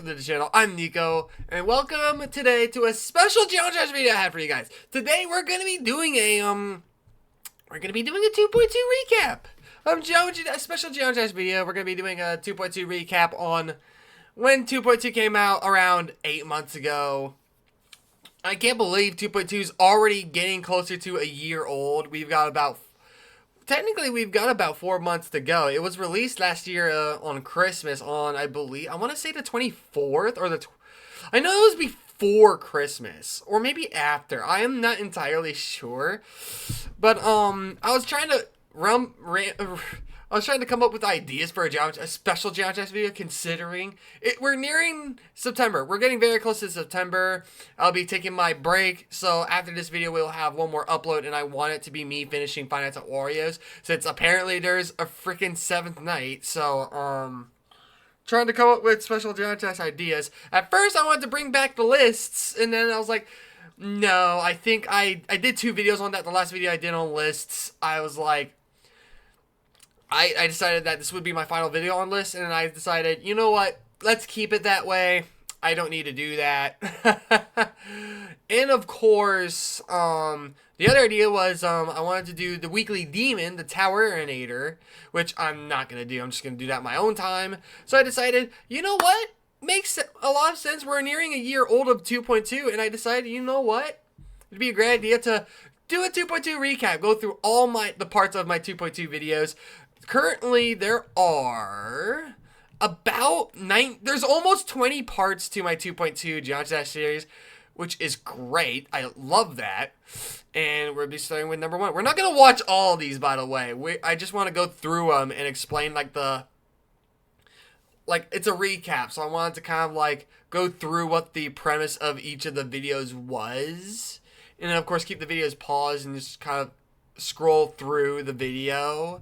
to the channel. I'm Nico, and welcome today to a special Geometry video I have for you guys. Today we're gonna be doing a 2.2 recap. A special Geometry video. We're gonna be doing a 2.2 recap on when 2.2 came out around 8 months ago. I can't believe 2.2 is already getting closer to a year old. Technically, we've got about 4 months to go. It was released last year on Christmas on, I believe, I want to say the 24th or I know it was before Christmas or maybe after. I am not entirely sure. But I was trying to come up with ideas for a special Geometry video, considering we're nearing September. We're getting very close to September. I'll be taking my break, so after this video, we'll have one more upload, and I want it to be me finishing Five Nights at Wario's, since apparently there's a freaking 7th night, so, trying to come up with special Geometry ideas. At first, I wanted to bring back the lists, and then I was like, no, I think I did 2 videos on that. The last video I did on lists, I was like, I decided that this would be my final video on lists, and I decided, you know what, let's keep it that way. I don't need to do that. And of course, the other idea was, I wanted to do the weekly demon, the Towerinator, which I'm not going to do. I'm just going to do that in my own time. So I decided, you know what, makes a lot of sense. We're nearing a year old of 2.2, and I decided, you know what, it'd be a great idea to do a 2.2 recap, go through all the parts of my 2.2 videos. Currently, there are about there's almost 20 parts to my 2.2 Geometry Dash series, which is great. I love that. And we'll be starting with number 1. We're not going to watch all of these, by the way. I just want to go through them and explain, it's a recap. So I wanted to kind of, go through what the premise of each of the videos was. And then, of course, keep the videos paused and just kind of scroll through the video.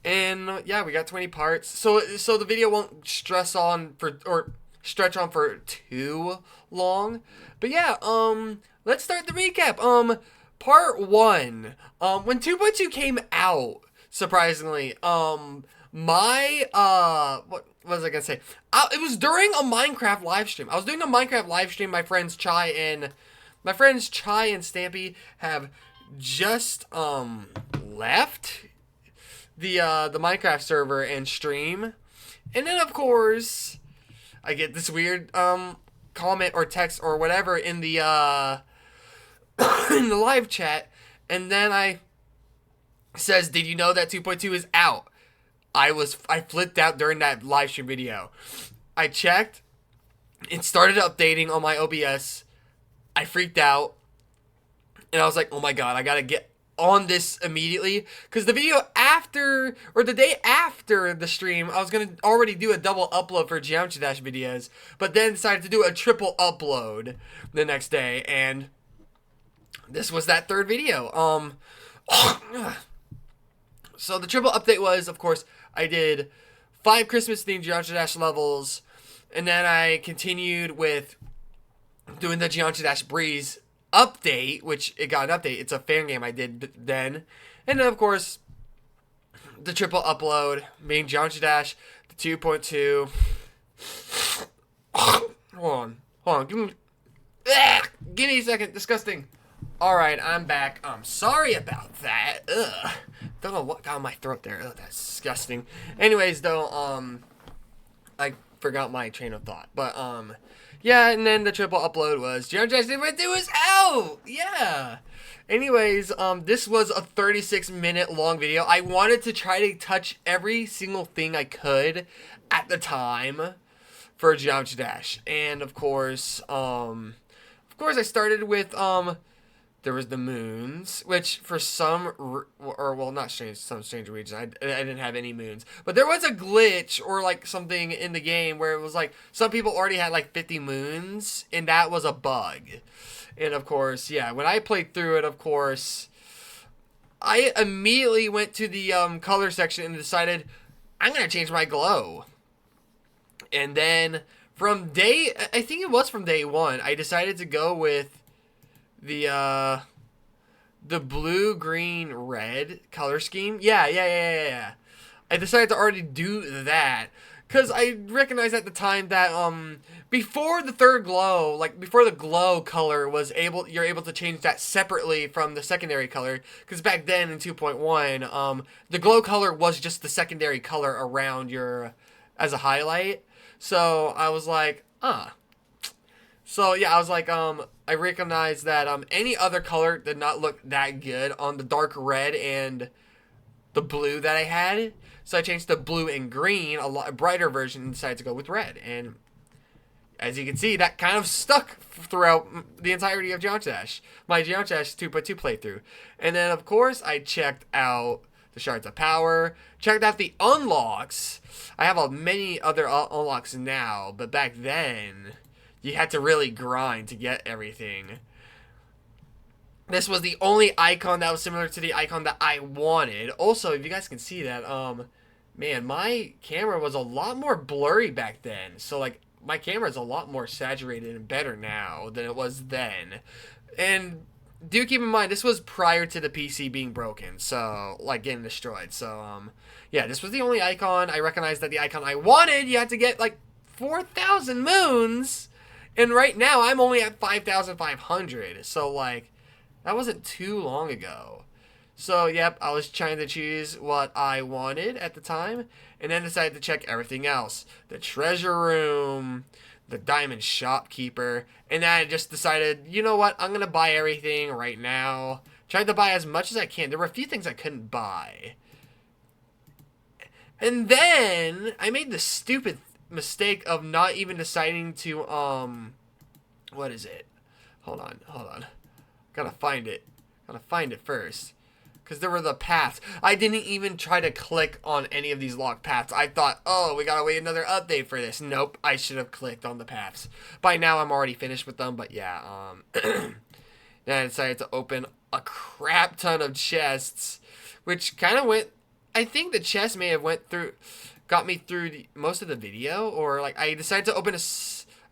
And yeah, we got 20 parts, so the video won't stretch on for too long. But yeah, let's start the recap. Part 1. When 2.2 came out, surprisingly, what was I gonna say? It was during a Minecraft live stream. I was doing a Minecraft live stream. My friends Chai and Stampy have just left the Minecraft server and stream. And then of course I get this weird comment or text or whatever in the in the live chat, and then I says, did you know that 2.2 is out? I flipped out during that live stream video. I checked, it started updating on my OBS. I freaked out, and I was like, oh my god, I gotta get on this immediately, because the video after, or the day after the stream, I was gonna already do a double upload for Geometry Dash videos, but then decided to do a triple upload the next day, and this was that 3rd video. So the triple update was, of course, I did 5 Christmas themed Geometry Dash levels, and then I continued with doing the Geometry Dash Breeze update, which it got an update. It's a fan game I did then. And then, of course, the triple upload, being Geometry Dash, the 2.2. Hold on. Give me a second. Disgusting. Alright, I'm back. I'm sorry about that. Ugh. Don't know what got in my throat there. Ugh, that's disgusting. Anyways, though, I forgot my train of thought. But, yeah, and then the triple upload was Geometry Dash 2.2 is out! Yeah! Anyways, this was a 36-minute long video. I wanted to try to touch every single thing I could at the time for Geometry Dash. And, of course, I started with, there was the moons, which for some strange reasons, I didn't have any moons. But there was a glitch or something in the game where it was some people already had 50 moons, and that was a bug. And of course, yeah, when I played through it, of course, I immediately went to the color section and decided I'm gonna change my glow. And then I think it was from day 1, I decided to go with the blue, green, red color scheme. Yeah. I decided to already do that, Because I recognized at the time that before the third glow, like before the glow color was you're able to change that separately from the secondary color. Because back then in 2.1, the glow color was just the secondary color around your as a highlight. So I was like, So yeah, I was like, I recognized that any other color did not look that good on the dark red and the blue that I had. So I changed to blue and green, a brighter version, and decided to go with red. And as you can see, that kind of stuck throughout the entirety of Geometry Dash, my Geometry Dash 2.2 playthrough. And then, of course, I checked out the Shards of Power, checked out the unlocks. I have many other unlocks now, but back then, you had to really grind to get everything. This was the only icon that was similar to the icon that I wanted. Also, if you guys can see that, man, my camera was a lot more blurry back then. So, like, my camera is a lot more saturated and better now than it was then. And do keep in mind, this was prior to the PC being broken. So, like, getting destroyed. So, yeah, this was the only icon. I recognized that the icon I wanted, you had to get, like, 4,000 moons. And right now, I'm only at 5,500. So, like, that wasn't too long ago. So, yep, I was trying to choose what I wanted at the time, and then decided to check everything else. The treasure room, the diamond shopkeeper, and then I just decided, you know what, I'm going to buy everything right now. Tried to buy as much as I can. There were a few things I couldn't buy. And then, I made the stupid mistake of not even deciding to, what is it? Hold on. Gotta find it first. Because there were the paths. I didn't even try to click on any of these locked paths. I thought, oh, we gotta wait another update for this. Nope, I should have clicked on the paths. By now, I'm already finished with them, but yeah, then I decided to open a crap ton of chests, which kind of went, I think the chest may have got me through most of the video, or like, I decided to open a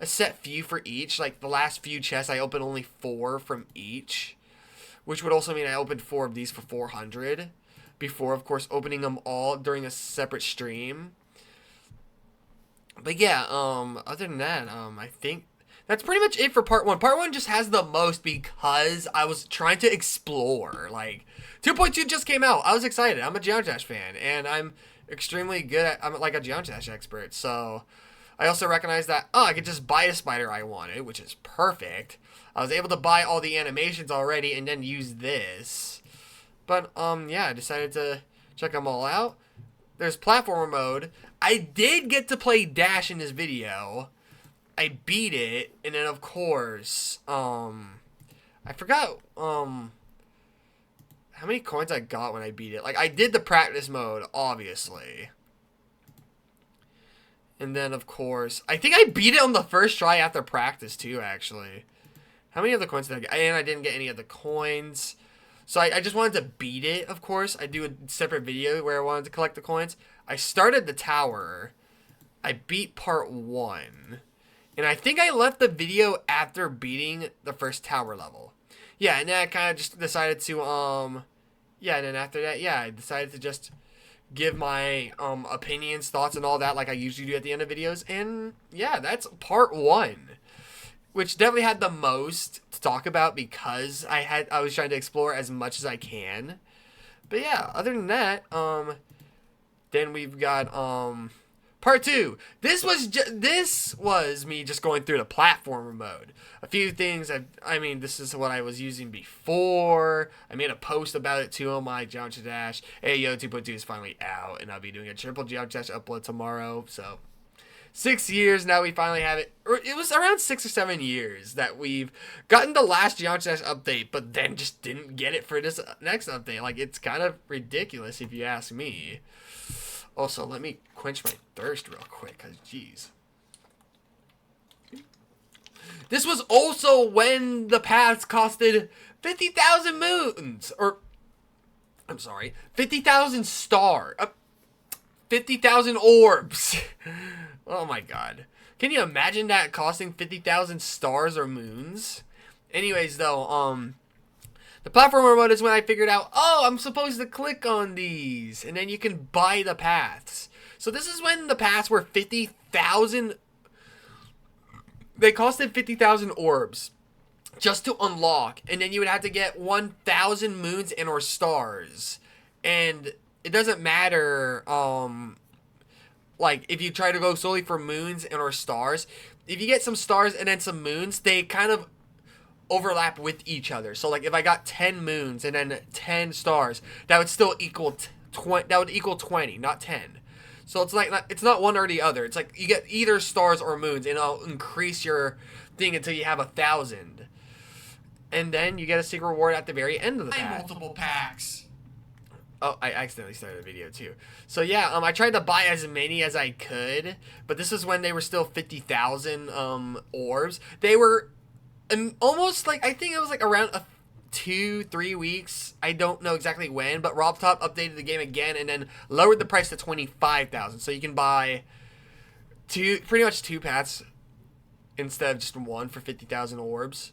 set few for each. Like, the last few chests, I opened only 4 from each. Which would also mean I opened 4 of these for 400. Before, of course, opening them all during a separate stream. But yeah, other than that, I think that's pretty much it for part 1. Part 1 just has the most because I was trying to explore. Like, 2.2 just came out. I was excited. I'm a Geometry Dash fan. And I'm extremely good at, I'm like a Geometry Dash expert. So, I also recognize that, I could just buy a spider I wanted, which is perfect. I was able to buy all the animations already and then use this. But, yeah, I decided to check them all out. There's platformer mode. I did get to play Dash in this video. I beat it. And then, of course, I forgot, how many coins I got when I beat it. Like, I did the practice mode, obviously. And then, of course, I think I beat it on the first try after practice, too, actually. How many other coins did I get? And I didn't get any of the coins. So I just wanted to beat it, of course. I do a separate video where I wanted to collect the coins. I started the tower. I beat part 1. And I think I left the video after beating the first tower level. Yeah, and then I kind of just decided to, yeah, and then after that, yeah, I decided to just give my opinions, thoughts, and all that like I usually do at the end of videos. And yeah, that's part 1. Which definitely had the most to talk about because I was trying to explore as much as I can. But yeah, other than that, then we've got part 2. This was me just going through the platformer mode. A few things I mean, this is what I was using before. I made a post about it too on my Geometry Dash. Ayo 2.2 is finally out, and I'll be doing a triple Geometry Dash upload tomorrow. So 6 years now we finally have it. It was around 6 or 7 years that we've gotten the last Geometry Dash update, but then just didn't get it for this next update. Like, it's kind of ridiculous if you ask me. Also, let me quench my thirst real quick, because jeez. This was also when the paths costed 50,000 moons, or I'm sorry, 50,000 star, 50,000 orbs. Oh my god. Can you imagine that costing 50,000 stars or moons? Anyways, though, the platformer mode is when I figured out, oh, I'm supposed to click on these, and then you can buy the paths. So this is when the paths were 50,000. They costed 50,000 orbs just to unlock, and then you would have to get 1,000 moons and or stars. And it doesn't matter, like, if you try to go solely for moons and or stars. If you get some stars and then some moons, they kind of overlap with each other. So, like, if I got 10 moons and then 10 stars, that would still equal 20. That would equal 20, not 10. So it's like it's not one or the other. It's like you get either stars or moons, and it'll increase your thing until you have 1,000. And then you get a secret reward at the very end of the pack. Multiple packs. Oh, I accidentally started a video too. So yeah, I tried to buy as many as I could, but this is when they were still 50,000 orbs. They were almost like, I think it was like around 2-3 weeks. I don't know exactly when, but RobTop updated the game again and then lowered the price to 25,000. So you can buy pretty much two paths instead of just one for 50,000 orbs.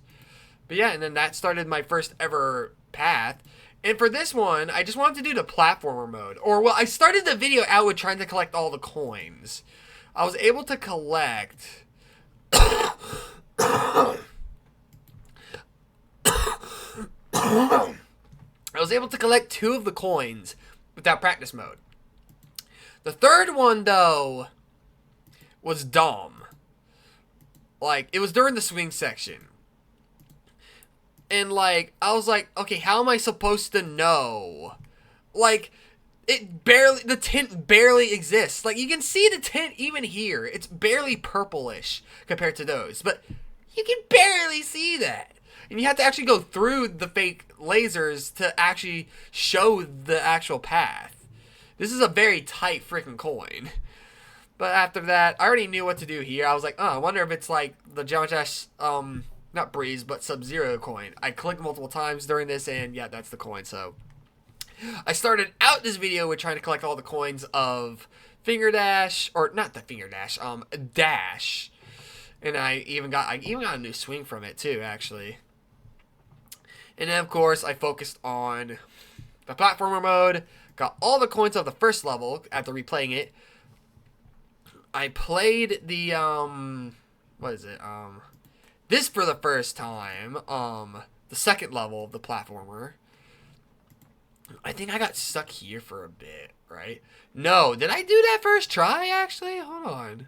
But yeah, and then that started my first ever path. And for this one, I just wanted to do the platformer mode. Or, well, I started the video out with trying to collect all the coins. I was able to collect... I was able to collect 2 of the coins without practice mode. The third one, though, was dumb. Like, it was during the swing section. And, like, I was like, okay, how am I supposed to know? Like, the tint barely exists. Like, you can see the tint even here. It's barely purplish compared to those. But you can barely see that. And you have to actually go through the fake lasers to actually show the actual path. This is a very tight freaking coin. But after that, I already knew what to do here. I was like, oh, I wonder if it's like the Geometry not Breeze, but Sub-Zero coin. I clicked multiple times during this, and yeah, that's the coin. So I started out this video with trying to collect all the coins of Finger Dash, or not the Finger Dash, Dash. And I even got a new swing from it too, actually. And then of course I focused on the platformer mode, got all the coins of the first level after replaying it. I played the what is it? This for the first time, the second level of the platformer. I think I got stuck here for a bit, right? No, did I do that first try, actually? Hold on.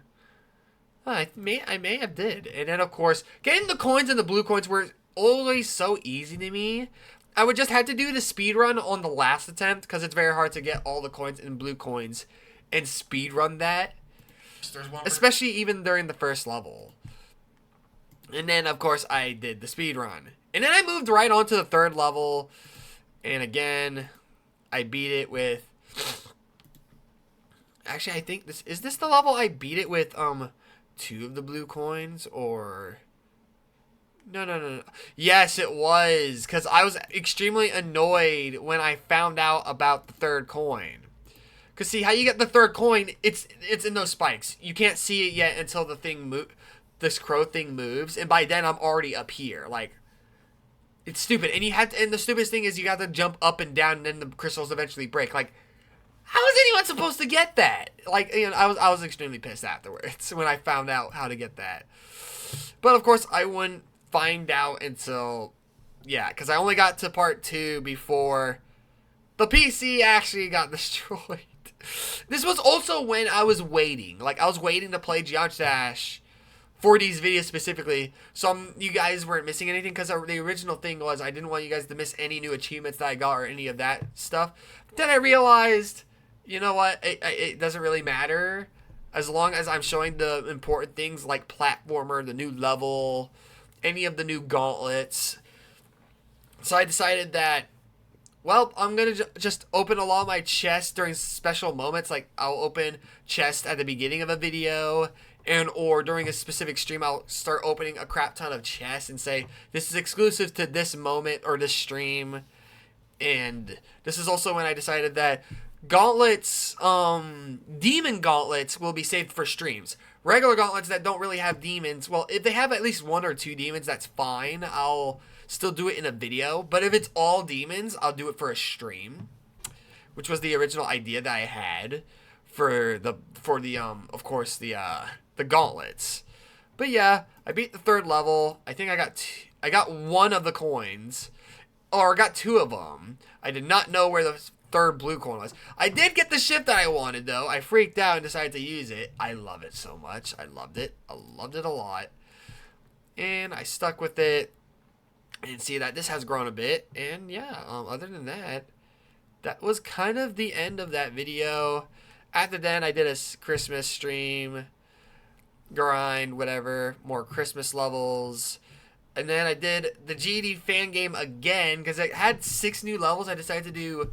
I may have did. And then, of course, getting the coins and the blue coins were always so easy to me. I would just have to do the speed run on the last attempt, because it's very hard to get all the coins and blue coins and speed run that. Especially even during the first level. And then, of course, I did the speed run. And then I moved right on to the third level. And again, I beat it with... Actually, I think this... Is this the level I beat it with 2 of the blue coins? Or... No. Yes, it was. Because I was extremely annoyed when I found out about the third coin. Because see, how you get the third coin, it's in those spikes. You can't see it yet until the thing this crow thing moves, and by then I'm already up here. Like, it's stupid. And and the stupidest thing is you got to jump up and down, and then the crystals eventually break. Like, how is anyone supposed to get that? Like, you know, I was extremely pissed afterwards when I found out how to get that. But of course, I wouldn't find out until, yeah, because I only got to part 2 before the PC actually got destroyed. This was also when I was waiting. Like, I was waiting to play Geometry Dash for these videos specifically, so you guys weren't missing anything, because the original thing was I didn't want you guys to miss any new achievements that I got or any of that stuff. Then I realized, you know what, it doesn't really matter as long as I'm showing the important things like platformer, the new level, any of the new gauntlets. So I decided that, well, I'm going to just open a lot of my chests during special moments. Like, I'll open chests at the beginning of a video, or during a specific stream, I'll start opening a crap ton of chests and say, this is exclusive to this moment or this stream. And this is also when I decided that gauntlets, demon gauntlets will be saved for streams. Regular gauntlets that don't really have demons, well, if they have at least 1 or 2 demons, that's fine. I'll still do it in a video. But if it's all demons, I'll do it for a stream, which was the original idea that I had for the of course the gauntlets. But yeah, I beat the third level. I think I got one of the coins, or I got two of them. I did not know where the third blue coin was. I did get the ship that I wanted though. I freaked out and decided to use it. I love it so much. I loved it. I loved it a lot. And I stuck with it. And see that this has grown a bit. And yeah, other than that, that was kind of the end of that video. After then, I did a Christmas stream, grind, whatever, more Christmas levels. And then I did the GD fan game again because it had 6 new levels. I decided to do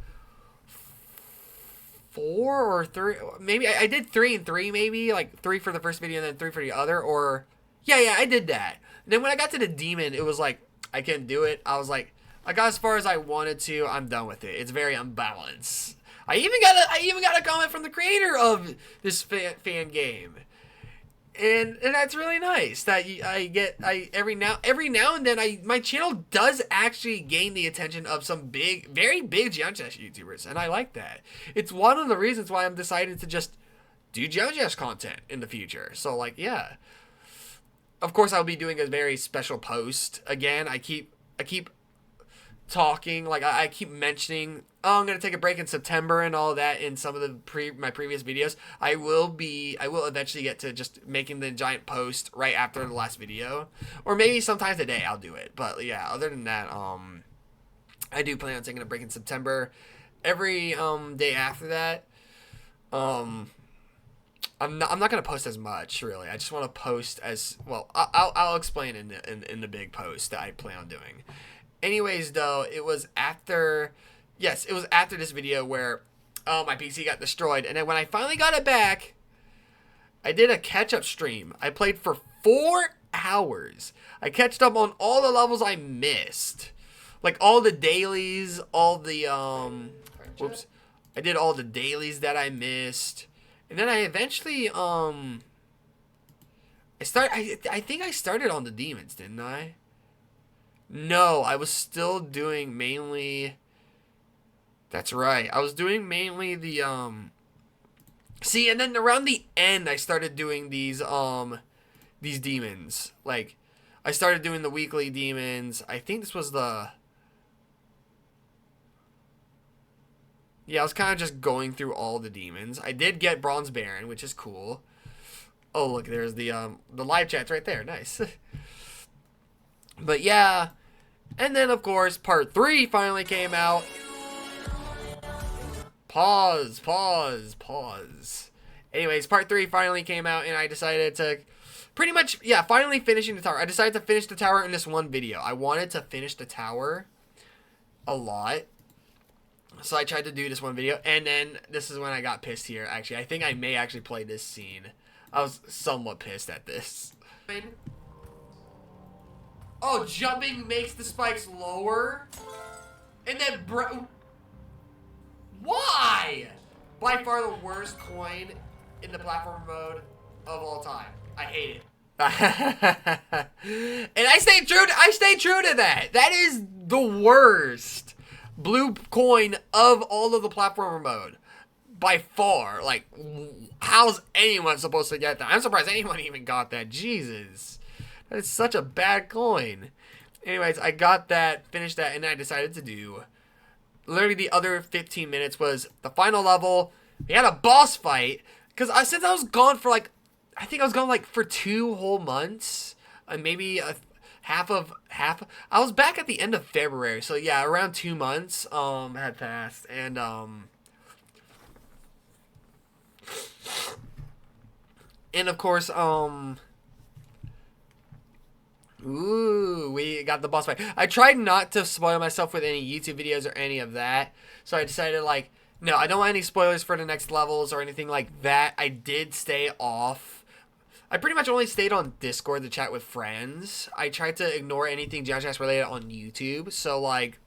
4 or 3. Maybe I did 3 and 3, maybe like 3 for the first video and then 3 for the other. Or yeah, I did that. And then when I got to the demon, it was like I couldn't do it. I was like, I got as far as I wanted to. I'm done with it. It's very unbalanced. I even got a comment from the creator of this fan game. And that's really nice that every now and then my channel does actually gain the attention of some very big GeoGests YouTubers, and I like that. It's one of the reasons why I'm decided to just do GeoGests content in the future. So like, yeah. Of course, I'll be doing a very special post again. I keep talking, like I keep mentioning, oh, I'm gonna take a break in September and all that in some of my previous videos. I will eventually get to just making the giant post right after the last video, or maybe sometimes a day I'll do it. But yeah, other than that, I do plan on taking a break in September. Every day after that, I'm not gonna post as much really. I just want to post as well. I'll explain in the big post that I plan on doing. Anyways, though, it was after this video where my PC got destroyed, and then when I finally got it back, I did a catch-up stream. I played for 4 hours. I catched up on all the levels I missed, like all the dailies, all the I did all the dailies that I missed, and then I eventually I think I started on the demons, didn't I? No, I was still doing mainly... That's right. I was doing mainly the, See, and then around the end, I started doing these demons. Like, I started doing the weekly demons. I think this was the... Yeah, I was kind of just going through all the demons. I did get Bronze Baron, which is cool. Oh, look, there's the live chat's right there. Nice. But yeah, and then of course part 3 finally came out. Pause. Anyways, part 3 finally came out, and I decided to pretty much, yeah, finally finishing the tower. I decided to finish the tower in this one video. I wanted to finish the tower a lot, so I tried to do this one video, and then this is when I got pissed here. Actually, I think I may actually play this scene. I was somewhat pissed at this. Oh, jumping makes the spikes lower? And then why? By far the worst coin in the platform mode of all time. I hate it. And I stayed true to that. That is the worst blue coin of all of the platformer mode. By far. Like, how's anyone supposed to get that? I'm surprised anyone even got that. Jesus. That is such a bad coin. Anyways, I got that, finished that, and then I decided to do... Literally the other 15 minutes was the final level. We had a boss fight. Because since I was gone for like... I think I was gone like for 2 whole months. Maybe half. I was back at the end of February. So yeah, around 2 months had passed. And of course, ooh, we got the boss fight. I tried not to spoil myself with any YouTube videos or any of that. So I decided, like, no, I don't want any spoilers for the next levels or anything like that. I did stay off. I pretty much only stayed on Discord to chat with friends. I tried to ignore anything GeoGests related on YouTube. So, like,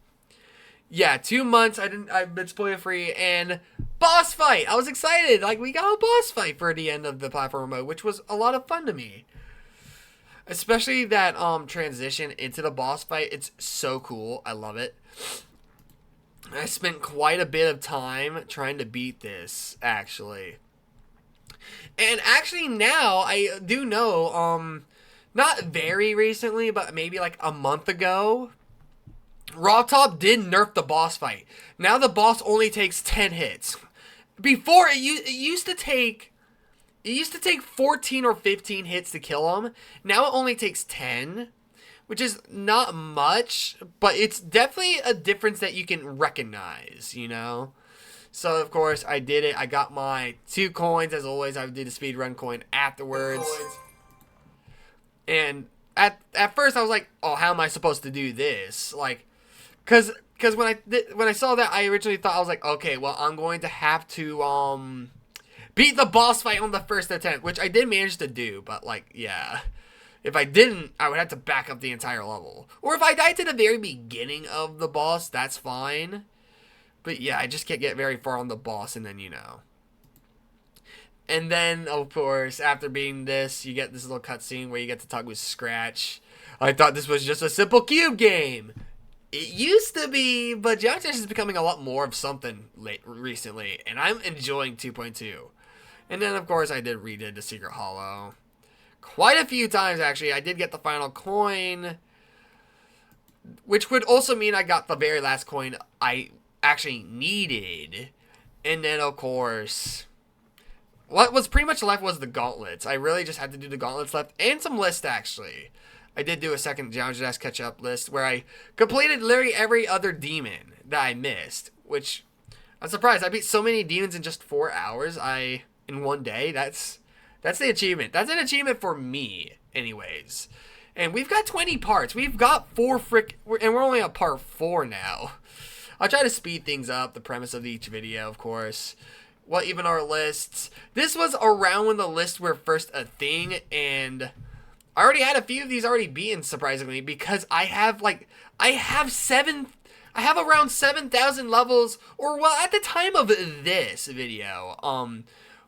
yeah, 2 months I've been spoiler free, and boss fight. I was excited. Like, we got a boss fight for the end of the platform mode, which was a lot of fun to me. Especially that transition into the boss fight. It's so cool. I love it. I spent quite a bit of time trying to beat this, actually. And actually now I do know, not very recently, but maybe like a month ago, RobTop did nerf the boss fight. Now the boss only takes 10 hits. Before it used to take 14 or 15 hits to kill him. Now it only takes 10, which is not much, but it's definitely a difference that you can recognize, you know? So, of course, I did it. I got my 2 coins. As always, I did a speedrun coin afterwards. And at first, I was like, oh, how am I supposed to do this? Like, because when I saw that, I originally thought, I was like, okay, well, I'm going to have to beat the boss fight on the first attempt, which I did manage to do, but, like, yeah. If I didn't, I would have to back up the entire level. Or if I died to the very beginning of the boss, that's fine. But yeah, I just can't get very far on the boss, and then, you know. And then, of course, after beating this, you get this little cutscene where you get to talk with Scratch. I thought this was just a simple cube game. It used to be, but Geometry Dash is becoming a lot more of something recently, and I'm enjoying 2.2. And then, of course, I redid the Secret Hollow. Quite a few times, actually. I did get the final coin, which would also mean I got the very last coin I actually needed. And then, of course, what was pretty much left was the gauntlets. I really just had to do the gauntlets left, and some lists, actually. I did do a second Geometry Dash catch-up list where I completed literally every other demon that I missed, which I'm surprised. I beat so many demons in just 4 hours in one day. That's the achievement. That's an achievement for me, anyways. And we've got 20 parts. We've got and we're only on part 4 now. I'll try to speed things up, the premise of each video, of course. Well, even our lists. This was around when the lists were first a thing, and I already had a few of these already beaten, surprisingly, because I have around 7,000 levels, or well, at the time of this video,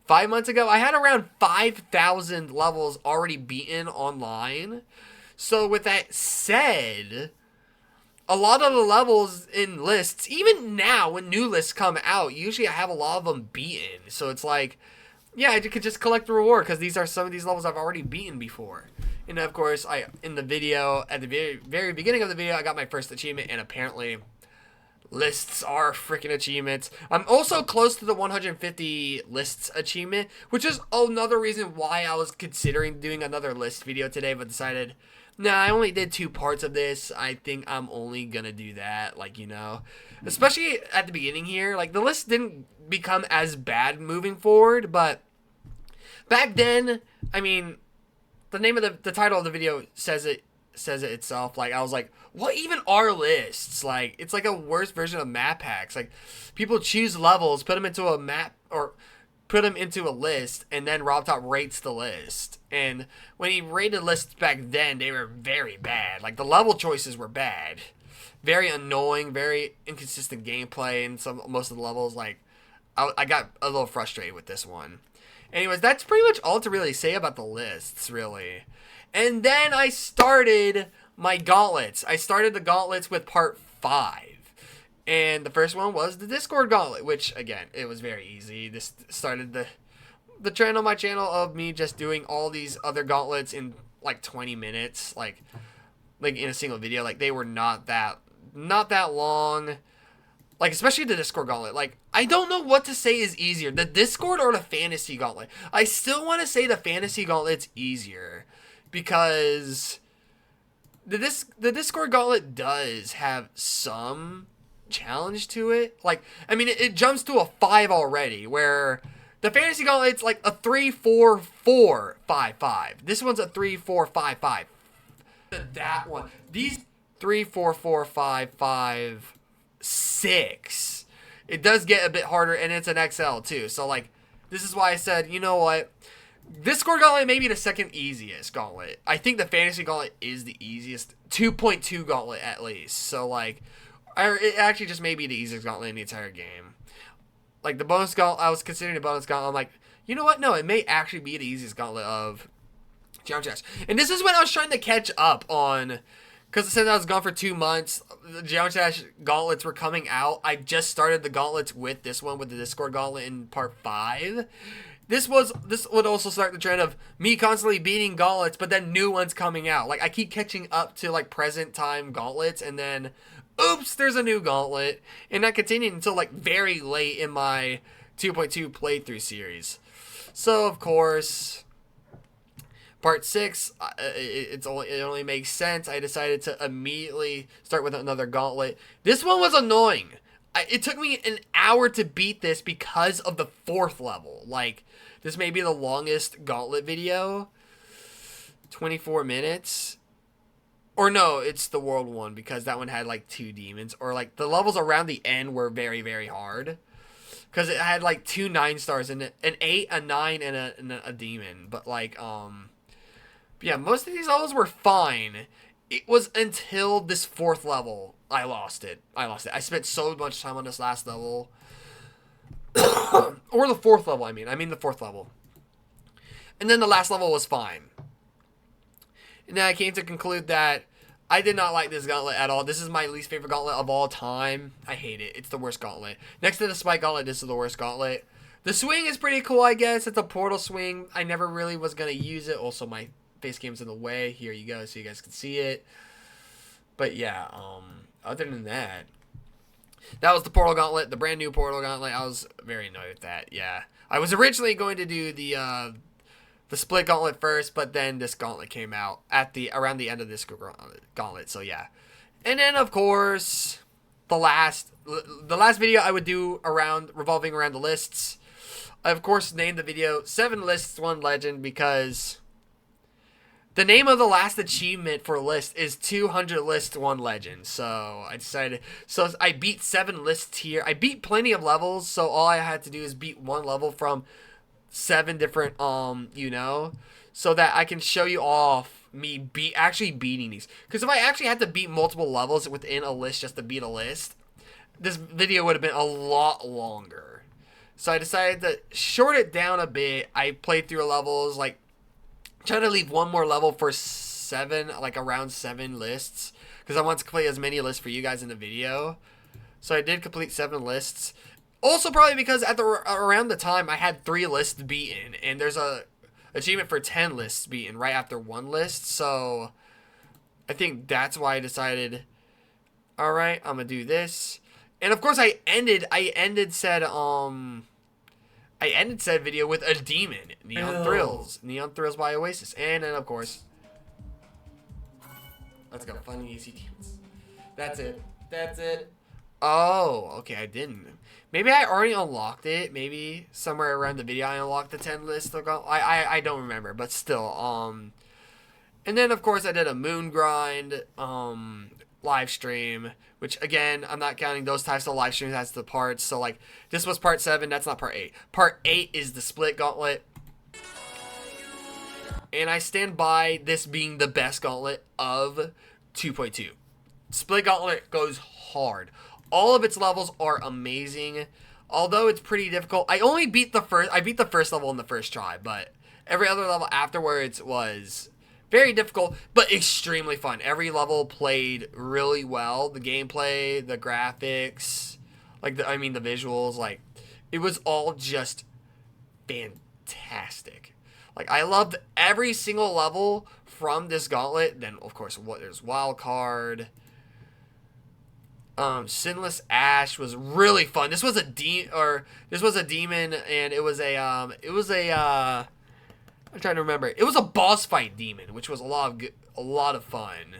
5 months ago, I had around 5,000 levels already beaten online. So with that said, a lot of the levels in lists, even now when new lists come out, usually I have a lot of them beaten. So it's like, yeah, I could just collect the reward because these are some of these levels I've already beaten before. And of course, in the video, at the very, very beginning of the video, I got my first achievement, and apparently lists are freaking achievements. I'm also close to the 150 lists achievement, which is another reason why I was considering doing another list video today, but decided, nah, I only did 2 parts of this. I think I'm only gonna do that, like, you know, especially at the beginning here. Like, the list didn't become as bad moving forward, but back then, I mean, the name of the title of the video says it itself. Like, I was like, what even are lists? Like, it's like a worse version of map hacks. Like, people choose levels, put them into a map, or put them into a list, and then RobTop rates the list. And when he rated lists back then, they were very bad. Like, the level choices were bad. Very annoying, very inconsistent gameplay in most of the levels. Like, I got a little frustrated with this one. Anyways, that's pretty much all to really say about the lists, really. And then I started my gauntlets. I started the gauntlets with part 5. And the first one was the Discord gauntlet, which, again, it was very easy. This started the trend on my channel of me just doing all these other gauntlets in, like, 20 minutes. Like in a single video. Like, they were not that long. Like, especially the Discord gauntlet. Like, I don't know what to say is easier, the Discord or the Fantasy gauntlet. I still want to say the Fantasy gauntlet's easier, because the Discord gauntlet does have some challenge to it. Like, I mean, it jumps to a 5 already, where the Fantasy gauntlet's like a 3, 4, 4, 5, 5. This one's a 3, 4, 5, 5. That one. These 3, 4, 4, 5, 5, 6. It does get a bit harder, and it's an XL too. So, like, this is why I said, you know what? Discord gauntlet may be the second easiest gauntlet. I think the Fantasy gauntlet is the easiest. 2.2 gauntlet at least. So, like, it actually just may be the easiest gauntlet in the entire game. Like, the bonus gauntlet, I was considering the bonus gauntlet. I'm like, you know what? No, it may actually be the easiest gauntlet of Geometry Dash. And this is when I was trying to catch up on, because since I was gone for 2 months, the Geometry Dash gauntlets were coming out. I just started the gauntlets with this one, with the Discord gauntlet in part 5. this would also start the trend of me constantly beating gauntlets, but then new ones coming out. Like I keep catching up to like present time gauntlets, and then oops, there's a new gauntlet, and that continued until like very late in my 2.2 playthrough series. So of course, part 6, it only makes sense. I decided to immediately start with another gauntlet. This one was annoying. It took me an hour to beat this because of the 4th level. Like, this may be the longest gauntlet video. 24 minutes. Or no, it's the world one, because that one had like 2 demons. Or like the levels around the end were very, very hard. Because it had like 2 9 stars in it, an 8, a 9, and a demon. But like, yeah, most of these levels were fine. It was until this 4th level I lost it. I spent so much time on this last level. Or the 4th level, I mean the 4th level. And then the last level was fine. And then I came to conclude that I did not like this gauntlet at all. This is my least favorite gauntlet of all time. I hate it. It's the worst gauntlet. Next to the spike gauntlet, this is the worst gauntlet. The swing is pretty cool, I guess. It's a portal swing. I never really was going to use it. Also, my face cam's in the way. Here you go, so you guys can see it. But yeah, other than that, that was the portal gauntlet, the brand new portal gauntlet. I was very annoyed with that. Yeah, I was originally going to do the split gauntlet first, but then this gauntlet came out at around the end of this gauntlet. So yeah, and then of course the last video I would do revolving around the lists. I of course named the video 7 Lists 1 Legend because the name of the last achievement for list is 200 Lists 1 Legend. So I decided, so I beat 7 lists here. I beat plenty of levels, so all I had to do is beat one level from 7 different, so that I can show you off me actually beating these. Because if I actually had to beat multiple levels within a list just to beat a list, this video would have been a lot longer. So I decided to short it down a bit. I played through levels, like, trying to leave one more level for 7, like around 7 lists, because I want to complete as many lists for you guys in the video. So I did complete 7 lists. Also, probably because around the time I had 3 lists beaten, and there's a achievement for 10 lists beaten right after 1 list. So I think that's why I decided, all right, I'm gonna do this. And of course, I ended said video with a demon, Neon Thrills by Oasis, and then of course, let's go, fun easy demons. That's it. Oh, okay, I didn't. Maybe I already unlocked it. Maybe somewhere around the video I unlocked the 10 list. I don't remember, but still. And then of course I did a moon grind live stream, which again, I'm not counting those types of live streams as the parts. So like, this was part 7. That's not part 8. Part 8 is the split gauntlet. And I stand by this being the best gauntlet of 2.2. Split gauntlet goes hard. All of its levels are amazing. Although it's pretty difficult. I beat the first level in the first try, but every other level afterwards was very difficult, but extremely fun. Every level played really well. The gameplay, the graphics, the visuals, like, it was all just fantastic. Like, I loved every single level from this gauntlet. Then, of course, there's Wildcard. Sinless Ash was really fun. This was a demon, and it was I'm trying to remember. It was a boss fight demon, which was a lot of fun.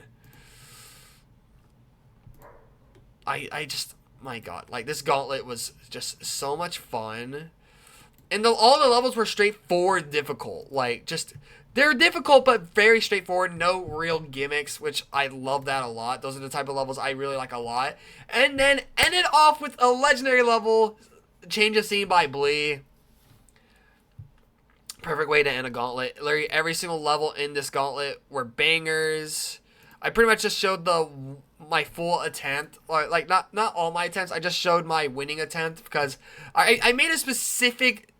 I just, my God, like, this gauntlet was just so much fun, and all the levels were straightforward difficult. Like, just, they're difficult but very straightforward, no real gimmicks, which I love that a lot. Those are the type of levels I really like a lot. And then ended off with a legendary level, Change of Scene by Blee. Perfect way to end a gauntlet. Literally every single level in this gauntlet were bangers. I pretty much just showed my full attempt, or like not all my attempts. I just showed my winning attempt because I made a specific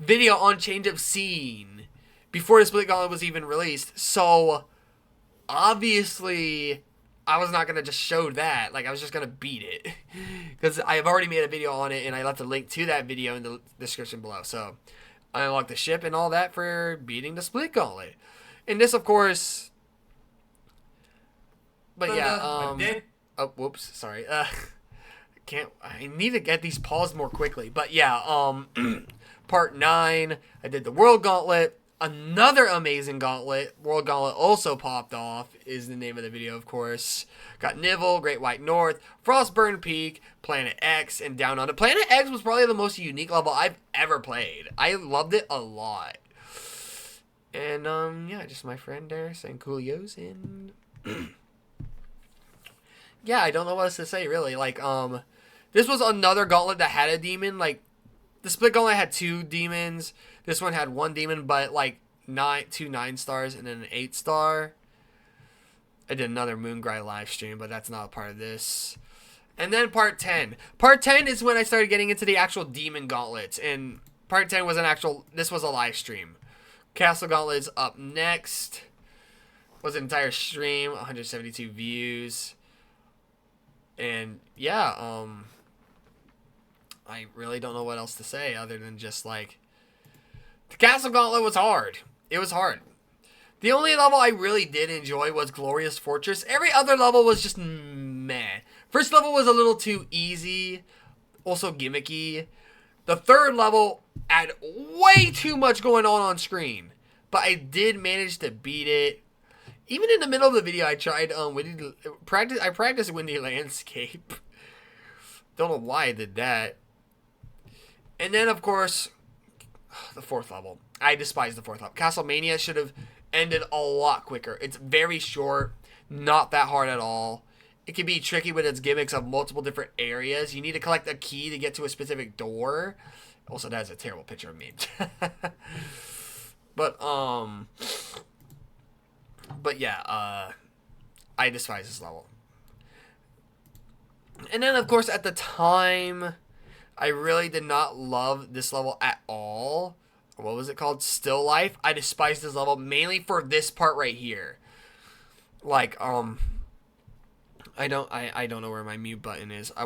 video on Change of Scene before the split gauntlet was even released. So obviously I was not gonna just show that. Like, I was just gonna beat it because I have already made a video on it, and I left a link to that video in the description below. So I unlocked the ship and all that for beating the Split Gauntlet. And this, of course... But yeah, oh, whoops, sorry. I need to get these paused more quickly. But yeah, part 9, I did the World Gauntlet. Another amazing gauntlet. World Gauntlet also popped off, is the name of the video, of course. Got Nivelle, Great White North, Frostburn Peak, Planet X, and Down Under. Planet X was probably the most unique level I've ever played. I loved it a lot. And, yeah, just my friend there saying coolios, and... yeah, I don't know what else to say, really. Like, this was another gauntlet that had a demon. Like, the Split Gauntlet had 2 demons. This one had 1 demon, but, like, 2 9-stars and then an 8-star. I did another Moongrye live stream, but that's not a part of this. And then part 10. Part 10 is when I started getting into the actual demon gauntlets. And part 10 was this was a live stream. Castle Gauntlet's up next. Was an entire stream, 172 views. And yeah, I really don't know what else to say other than just like, the Castle Gauntlet was hard. It was hard. The only level I really did enjoy was Glorious Fortress. Every other level was just meh. First level was a little too easy, also gimmicky. The third level had way too much going on screen, but I did manage to beat it. Even in the middle of the video, I tried I practiced Windy Landscape. Don't know why I did that. And then, of course, the 4th level. I despise the 4th level. Castlemania should have ended a lot quicker. It's very short, not that hard at all. It can be tricky with its gimmicks of multiple different areas. You need to collect a key to get to a specific door. Also, that is a terrible picture of me. But yeah, I despise this level. And then, of course, at the time, I really did not love this level at all. What was it called? Still Life. I despised this level mainly for this part right here. Like, I don't know where my mute button is. I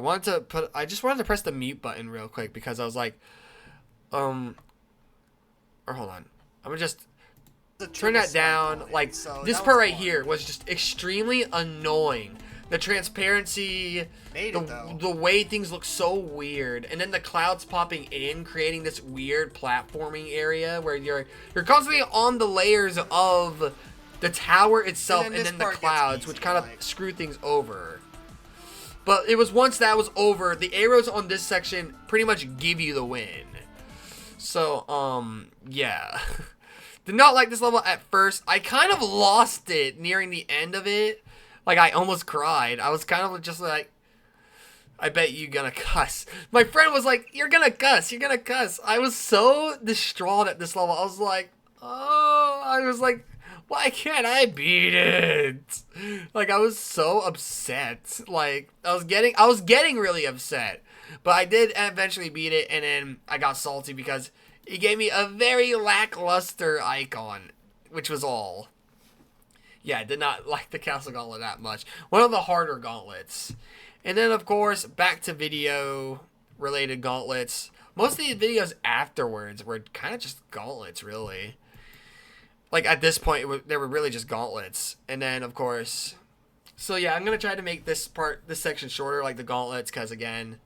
just wanted to press the mute button real quick because I was like, or hold on. I'm gonna just turn that down. Like, this part right here was just extremely annoying. The transparency, the way things look so weird, and then the clouds popping in, creating this weird platforming area where you're constantly on the layers of the tower itself and then the clouds, which kind of screw things over. But it was once that was over, the arrows on this section pretty much give you the win. So, yeah. Did not like this level at first. I kind of lost it nearing the end of it. Like, I almost cried. I was kind of just like, I bet you gonna cuss. My friend was like, you're gonna cuss. You're gonna cuss. I was so distraught at this level. I was like, why can't I beat it? Like, I was so upset. Like, I was getting really upset. But I did eventually beat it, and then I got salty because it gave me a very lackluster icon, which was all. Yeah, I did not like the Castle Gauntlet that much. One of the harder gauntlets. And then, of course, back to video-related gauntlets. Most of the videos afterwards were kind of just gauntlets, really. Like, at this point, they were really just gauntlets. And then, of course... So, yeah, I'm going to try to make this section shorter, like the gauntlets, because, again...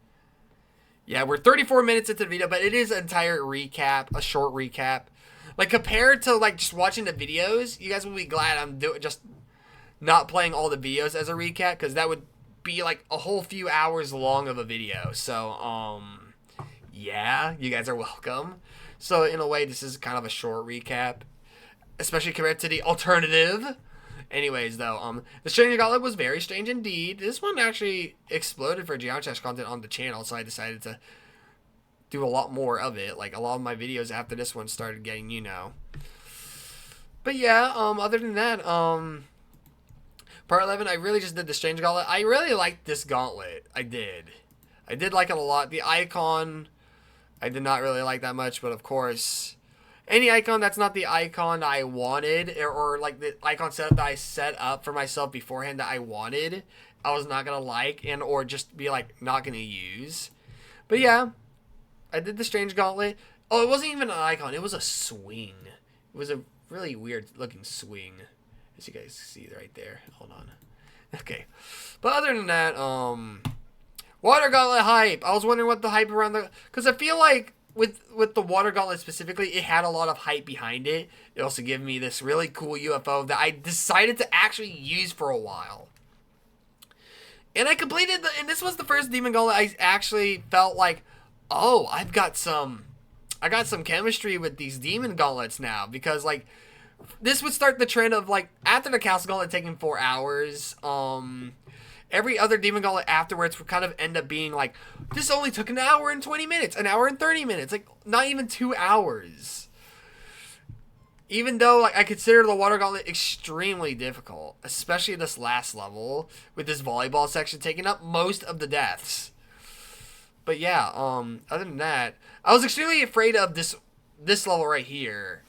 Yeah, we're 34 minutes into the video, but it is an entire recap, a short recap. Like, compared to, like, just watching the videos, you guys will be glad I'm just not playing all the videos as a recap, because that would be, like, a whole few hours long of a video. So, yeah, you guys are welcome. So, in a way, this is kind of a short recap, especially compared to the alternative. Anyways, though, the Stranger Gauntlet was very strange indeed. This one actually exploded for Geocache content on the channel, so I decided to do a lot more of it. Like, a lot of my videos after this one started getting, But yeah, other than that, part 11, I really just did the Strange Gauntlet. I really liked this gauntlet. I did like it a lot. The icon, I did not really like that much, but of course, any icon that's not the icon I wanted, or like the icon setup that I set up for myself beforehand that I wanted, I was not gonna like or just be like not gonna use. But yeah, I did the Strange Gauntlet. Oh, it wasn't even an icon. It was a swing. It was a really weird looking swing. As you guys see right there. Hold on. Okay. But other than that, Water Gauntlet hype. I was wondering what the hype around the... Because I feel like with the Water Gauntlet specifically, it had a lot of hype behind it. It also gave me this really cool UFO that I decided to actually use for a while. And I completed and this was the first Demon Gauntlet I actually felt like, oh, I got some chemistry with these Demon Gauntlets now, because like this would start the trend of like after the Castle Gauntlet taking 4 hours, every other Demon Gauntlet afterwards would kind of end up being like, this only took an hour and 20 minutes, an hour and 30 minutes, like not even 2 hours. Even though like I consider the Water Gauntlet extremely difficult, especially this last level with this volleyball section taking up most of the deaths. But yeah, other than that, I was extremely afraid of this level right here.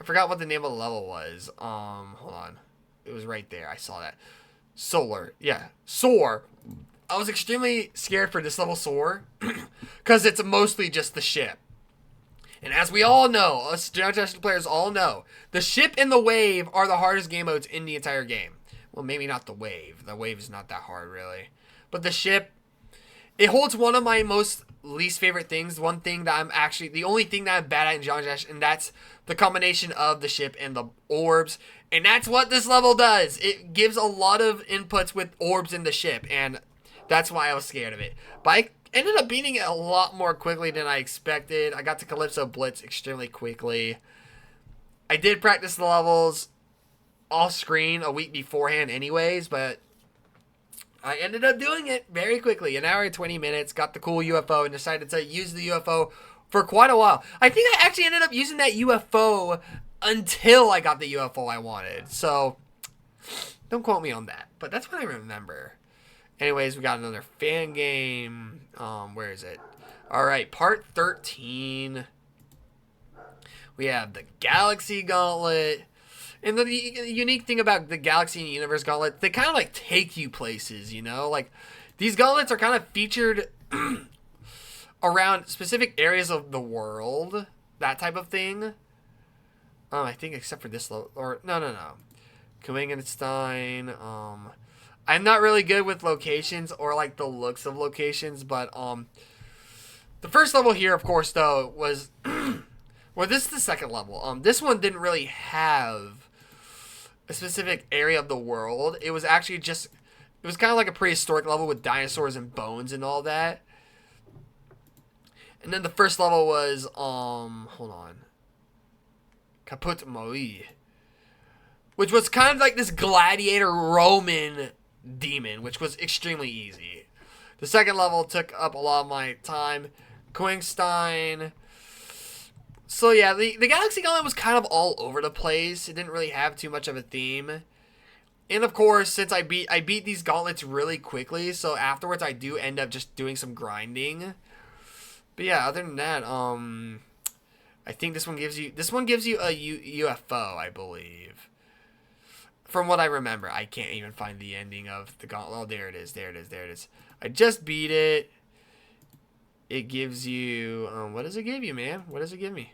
I forgot what the name of the level was. Hold on. It was right there. I saw that. Solar. Yeah. Soar. I was extremely scared for this level Soar because it's mostly just the ship. And as we all know, us Geogestion players all know, the ship and the wave are the hardest game modes in the entire game. Well, maybe not the wave. The wave is not that hard, really. But the ship, it holds one of my most least favorite things. One thing that I'm actually, the only thing that I'm bad at in Geogestion, and that's the combination of the ship and the orbs. And that's what this level does. It gives a lot of inputs with orbs in the ship, and that's why I was scared of it. But I ended up beating it a lot more quickly than I expected. I got to Calypso Blitz extremely quickly. I did practice the levels off screen a week beforehand anyways, but I ended up doing it very quickly. An hour and 20 minutes, got the cool UFO, and decided to use the UFO for quite a while. I think I actually ended up using that UFO until I got the UFO I wanted. So, don't quote me on that, but that's what I remember. Anyways, we got another fan game. Where is it? Alright, part 13. We have the Galaxy Gauntlet. And the unique thing about the Galaxy and Universe Gauntlet, they kind of like take you places, you know? Like, these gauntlets are kind of featured around specific areas of the world. That type of thing. I think except for this level. Or, no. Kuingenstein, I'm not really good with locations or like the looks of locations, but the first level here, of course, though, was well, this is the second level. This one didn't really have a specific area of the world. It was actually just, it was kind of like a prehistoric level with dinosaurs and bones and all that. And then the first level was hold on, Caput Moi, which was kind of like this gladiator Roman demon, which was extremely easy. The second level took up a lot of my time. Kuingenstein. So yeah, the Galaxy Gauntlet was kind of all over the place. It didn't really have too much of a theme. And of course, since I beat these gauntlets really quickly, so afterwards I do end up just doing some grinding. But yeah, other than that, I think this one gives you a UFO, I believe. From what I remember, I can't even find the ending of the gauntlet. Oh, there it is. I just beat it. It gives you, what does it give you, man? What does it give me?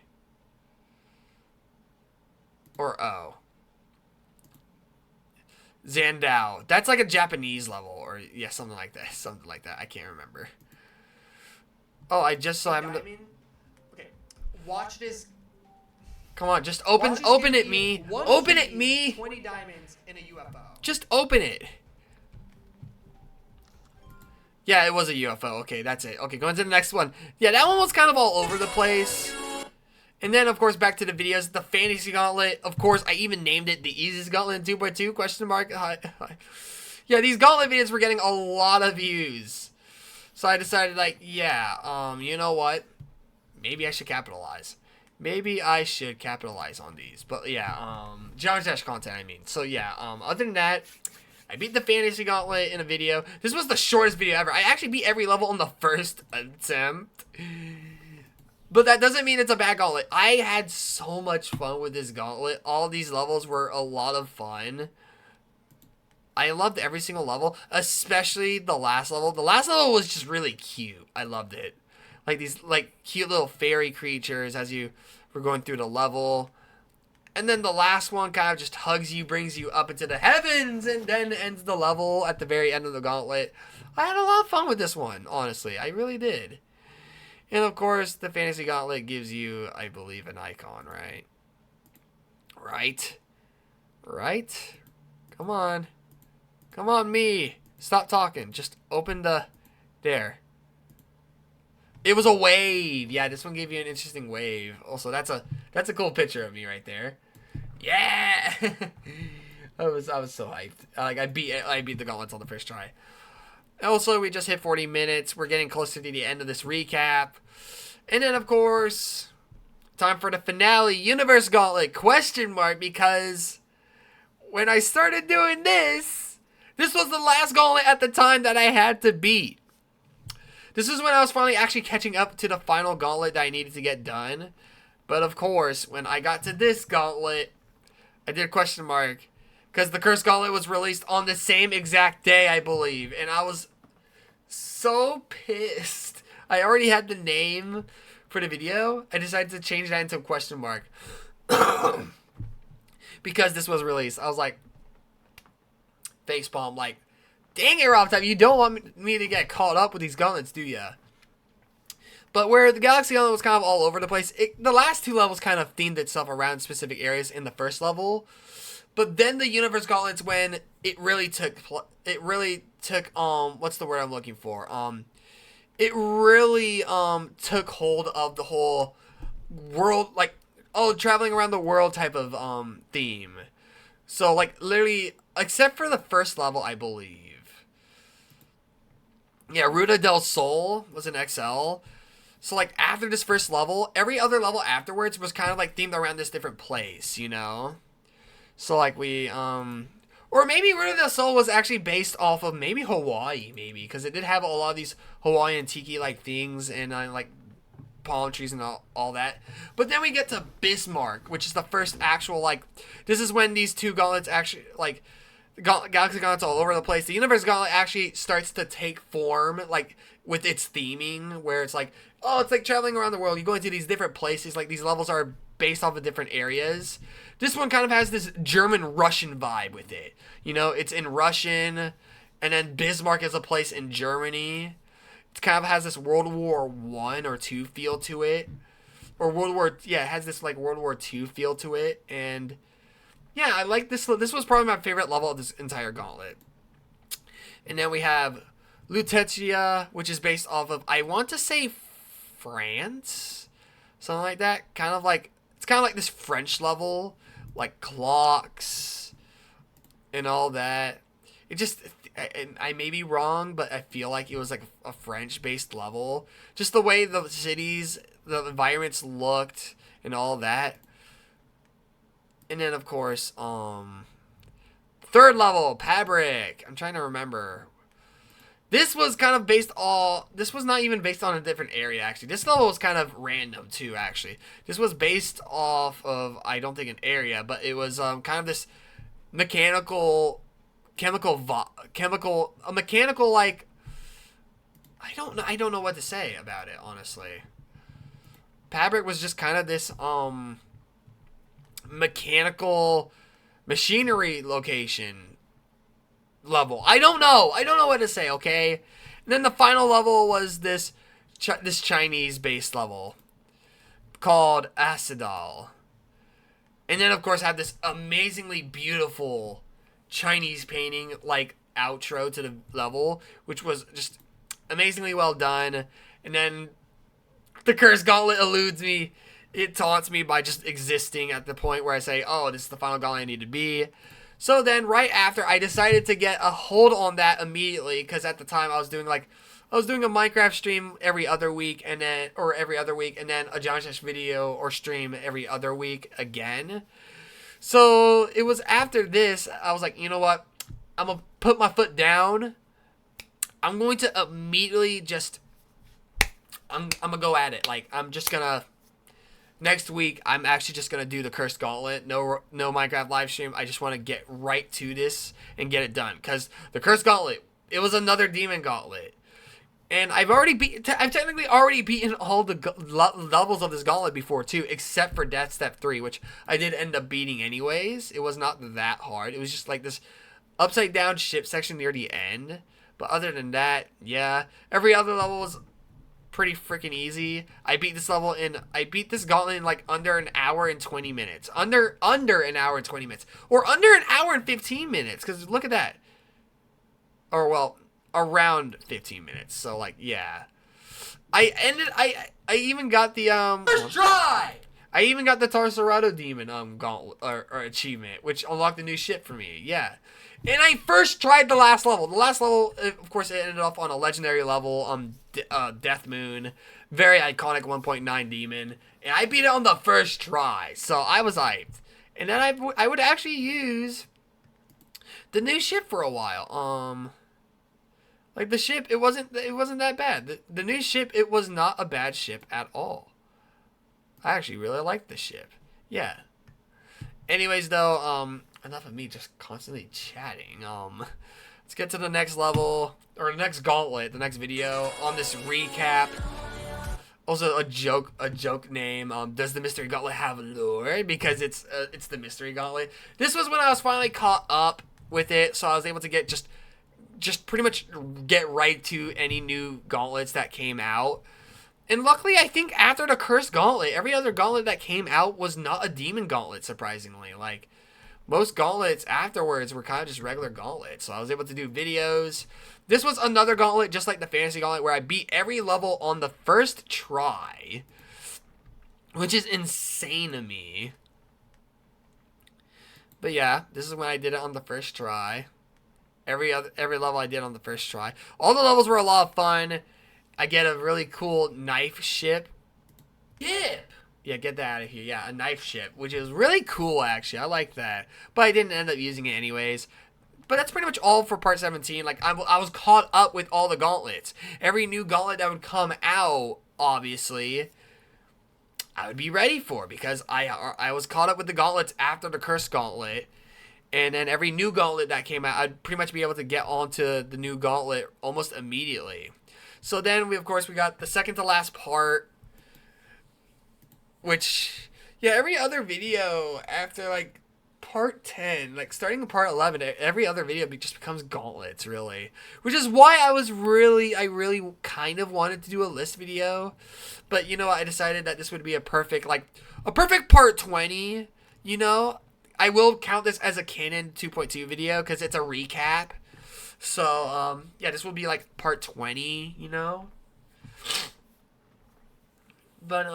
Or, oh. Zandao. That's like a Japanese level, or, yeah, something like that. I can't remember. Oh, I just saw him. Okay, watch this. Come on, just open it, me. Open it, me. 20 diamonds in a UFO. Just open it. Yeah, it was a UFO. Okay, that's it. Okay, going to the next one. Yeah, that one was kind of all over the place. And then, of course, back to the videos. The Fantasy Gauntlet. Of course, I even named it the Easiest Gauntlet in 2x2, question mark. Hi. Yeah, these Gauntlet videos were getting a lot of views. So I decided, like, yeah, you know what? Maybe I should capitalize. Maybe I should capitalize on these. But yeah, Geodash content, I mean. So yeah, other than that, I beat the Fantasy Gauntlet in a video. This was the shortest video ever. I actually beat every level on the first attempt. But that doesn't mean it's a bad gauntlet. I had so much fun with this gauntlet. All these levels were a lot of fun. I loved every single level, especially the last level. The last level was just really cute. I loved it. like these like cute little fairy creatures as you were going through the level. And then the last one kind of just hugs you, brings you up into the heavens, and then ends the level at the very end of the gauntlet. I had a lot of fun with this one, honestly. I really did. And of course, the Fantasy Gauntlet gives you, I believe, an icon, right? Right? Come on. Come on, me. Stop talking. Just open the... There. It was a wave. Yeah, this one gave you an interesting wave. Also, that's a cool picture of me right there. Yeah. I was so hyped. Like I beat the gauntlets on the first try. Also, we just hit 40 minutes. We're getting closer to the end of this recap. And then of course, time for the finale, Universe Gauntlet ? Because when I started doing this was the last gauntlet at the time that I had to beat. This is when I was finally actually catching up to the final gauntlet that I needed to get done. But of course, when I got to this gauntlet, I did ? Because the Cursed Gauntlet was released on the same exact day, I believe. And I was so pissed. I already had the name for the video. I decided to change that into ? Because this was released. I was like, facepalm, like, dang it, RobType, you don't want me to get caught up with these gauntlets, do ya? But where the Galaxy Gauntlet was kind of all over the place, the last two levels kind of themed itself around specific areas in the first level. But then the Universe Gauntlet's when it really took, what's the word I'm looking for? It really, took hold of the whole world, like, traveling around the world type of, theme. So, like, literally, except for the first level, I believe. Yeah, Ruta del Sol was an XL. So, like, after this first level, every other level afterwards was kind of, like, themed around this different place, you know? So, like, we, or maybe Ruta del Sol was actually based off of maybe Hawaii, maybe. Because it did have a lot of these Hawaiian tiki-like things and, like, palm trees and all that. But then we get to Bismarck, which is the first actual, like, this is when these two gauntlets actually, like, Galaxy Gauntlets all over the place. The Universe Gauntlet actually starts to take form, like, with its theming, where it's like, oh, it's like traveling around the world. You go into these different places, like, these levels are based off of different areas. This one kind of has this German-Russian vibe with it. You know, it's in Russian, and then Bismarck is a place in Germany. It kind of has this World War I or II feel to it. Or it has this, like, World War II feel to it, and... yeah, I like this. This was probably my favorite level of this entire gauntlet. And then we have Lutetia, which is based off of, I want to say, France? Something like that. It's kind of like this French level. Like clocks and all that. It just, I may be wrong, but I feel like it was like a French-based level. Just the way the cities, the environments looked and all that. And then, of course, third level, Pabrik. I'm trying to remember. This was kind of this was not even based on a different area, actually. This level was kind of random, too, actually. This was based off of, I don't think an area, but it was kind of this mechanical, like, I don't know what to say about it, honestly. Pabrik was just kind of this, mechanical machinery location level. I don't know what to say, okay? And then the final level was this Chinese based level called Asadal. And then of course had this amazingly beautiful Chinese painting like outro to the level, which was just amazingly well done. And then the Cursed Gauntlet eludes me. It taunts me by just existing at the point where I say, oh, this is the final gauntlet I need to be. So then right after, I decided to get a hold on that immediately, because at the time I was doing a Minecraft stream every other week, and then a John Dash video or stream every other week again. So it was after this, I was like, you know what? I'm going to put my foot down. I'm going to immediately just, I'm going to go at it. Like, I'm just going to, next week, I'm actually just going to do the Cursed Gauntlet. No Minecraft live stream. I just want to get right to this and get it done. Because the Cursed Gauntlet, it was another Demon Gauntlet. And I've technically already beaten all the levels of this gauntlet before too, except for Death Step 3, which I did end up beating anyways. It was not that hard. It was just like this upside down ship section near the end. But other than that, yeah, every other level was pretty freaking easy. I beat this gauntlet in like under an hour and 20 minutes. Under an hour and 20 minutes. Or under an hour and 15 minutes. Because look at that. Or, well, around 15 minutes. So, like, yeah. I even got the, First try! I even got the Tarsorado Demon, gauntlet, or achievement, which unlocked a new ship for me. Yeah. And I first tried the last level. The last level, of course, it ended up on a legendary level, Death Moon. Very iconic 1.9 demon. And I beat it on the first try. So I was hyped. And then I would actually use the new ship for a while. Like the ship, it wasn't that bad. The new ship, it was not a bad ship at all. I actually really liked the ship. Yeah. Anyways, though, enough of me just constantly chatting. Let's get to the next level, or the next gauntlet, the next video on this recap. Also, a joke name. Does the Mystery Gauntlet have lore? Because it's the Mystery Gauntlet. This was when I was finally caught up with it, so I was able to get just pretty much get right to any new gauntlets that came out. And luckily, I think after the Cursed Gauntlet, every other gauntlet that came out was not a demon gauntlet, surprisingly. Like, most gauntlets afterwards were kind of just regular gauntlets. So I was able to do videos. This was another gauntlet, just like the Fantasy Gauntlet, where I beat every level on the first try. Which is insane to me. But yeah, this is when I did it on the first try. Every level I did on the first try. All the levels were a lot of fun. I get a really cool knife ship. Yeah, get that out of here. Yeah, a knife ship, which is really cool, actually. I like that. But I didn't end up using it anyways. But that's pretty much all for part 17. Like, I was caught up with all the gauntlets. Every new gauntlet that would come out, obviously, I would be ready for. Because I was caught up with the gauntlets after the Cursed Gauntlet. And then every new gauntlet that came out, I'd pretty much be able to get onto the new gauntlet almost immediately. So then, of course, we got the second to last part. Which, yeah, every other video after, like, part 10, like, starting in part 11, every other video just becomes gauntlets, really. Which is why I really kind of wanted to do a list video. But, you know, I decided that this would be a perfect part 20, you know? I will count this as a canon 2.2 video because it's a recap. So, yeah, this will be like part 20, you know? But,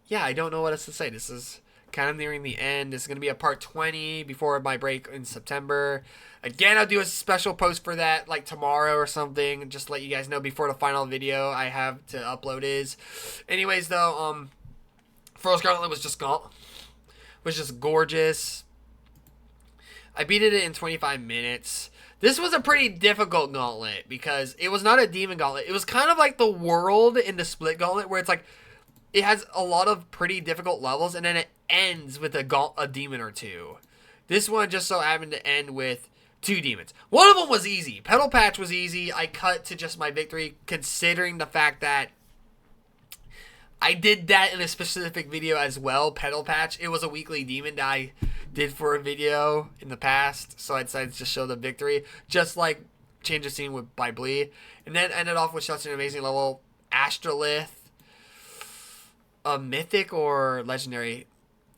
yeah, I don't know what else to say. This is kind of nearing the end. This is going to be a part 20 before my break in September. Again, I'll do a special post for that like tomorrow or something. Just let you guys know before the final video I have to upload is. Anyways, though, First Gauntlet was just gorgeous. I beat it in 25 minutes. This was a pretty difficult gauntlet because it was not a demon gauntlet. It was kind of like the world in the Split Gauntlet where it's like it has a lot of pretty difficult levels and then it ends with a demon or two. This one just so happened to end with 2 demons. One of them was easy. Petal Patch was easy. I cut to just my victory considering the fact that I did that in a specific video as well, Petal Patch. It was a weekly demon that I did for a video in the past, so I decided to just show the victory, just like Change of Scene by Blee. And then ended off with such an amazing level, Astrolith, a mythic or legendary